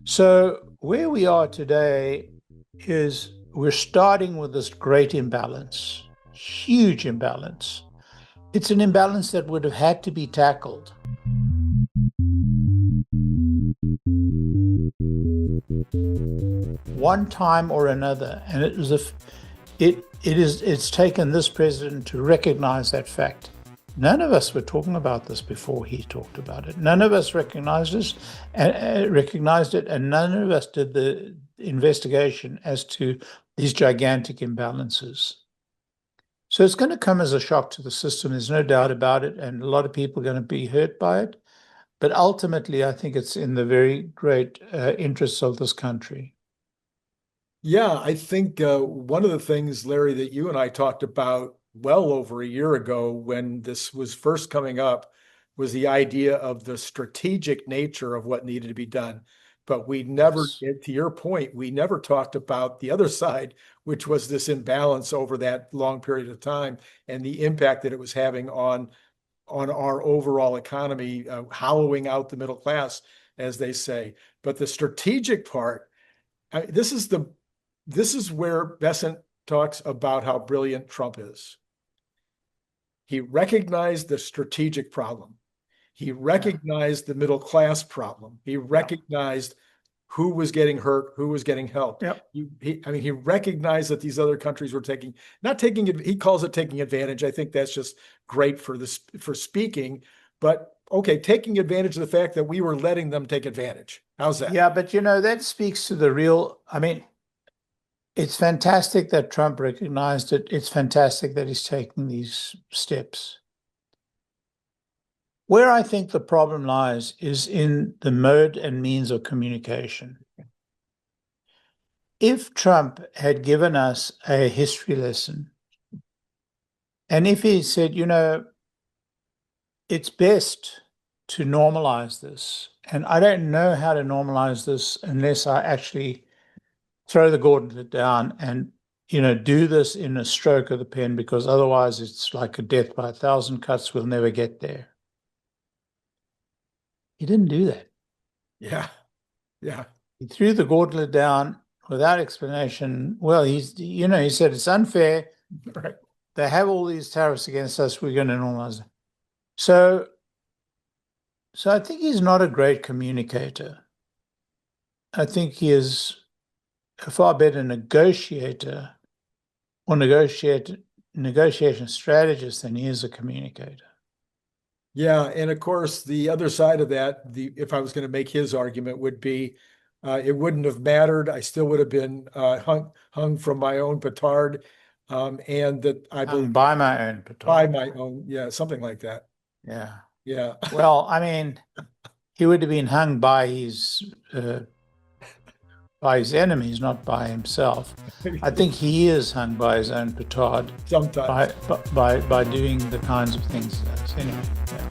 So where we are today is we're starting with this great imbalance, huge imbalance. It's an imbalance that would have had to be tackled. One time or another, and it's taken this president to recognize that fact. None of us were talking about this before he talked about it. None of us recognized it, and none of us did the investigation as to these gigantic imbalances. So it's going to come as a shock to the system. There's no doubt about it, and a lot of people are going to be hurt by it. But ultimately, I think it's in the very great interests of this country. Yeah, I think one of the things, Larry, that you and I talked about well over a year ago when this was first coming up was the idea of the strategic nature of what needed to be done. But we never, to your point, we never talked about the other side, which was this imbalance over that long period of time and the impact that it was having on our overall economy, hollowing out the middle class, as they say. But the strategic part, this is where Bessent talks about how brilliant Trump is. He recognized the strategic problem. He recognized the middle class problem. He recognized who was getting hurt, who was getting helped. Yep. He recognized that these other countries were not taking it. He calls it taking advantage. I think that's just great for speaking, but okay, taking advantage of the fact that we were letting them take advantage. How's that? Yeah, but that speaks to the real, it's fantastic that Trump recognized it. It's fantastic that he's taking these steps. Where I think the problem lies is in the mode and means of communication. If Trump had given us a history lesson, and if he said, it's best to normalize this, and I don't know how to normalize this unless I actually throw the gauntlet down and, do this in a stroke of the pen, because otherwise it's like a death by 1,000 cuts. We'll never get there. He didn't do that. Yeah. He threw the gauntlet down without explanation. Well, he said it's unfair. Right. They have all these tariffs against us. We're going to normalize it. So I think he's not a great communicator. I think he is a far better negotiator or negotiation strategist than he is a communicator. Yeah, and of course, the other side of that, if I was going to make his argument, would be it wouldn't have mattered. I still would have been hung from my own petard, and that I believe by my own petard. By my own, yeah, something like that. Yeah. Well, he would have been hung by his enemies, not by himself. I think he is hung by his own petard sometimes by doing the kinds of things he does. Anyway. Yeah.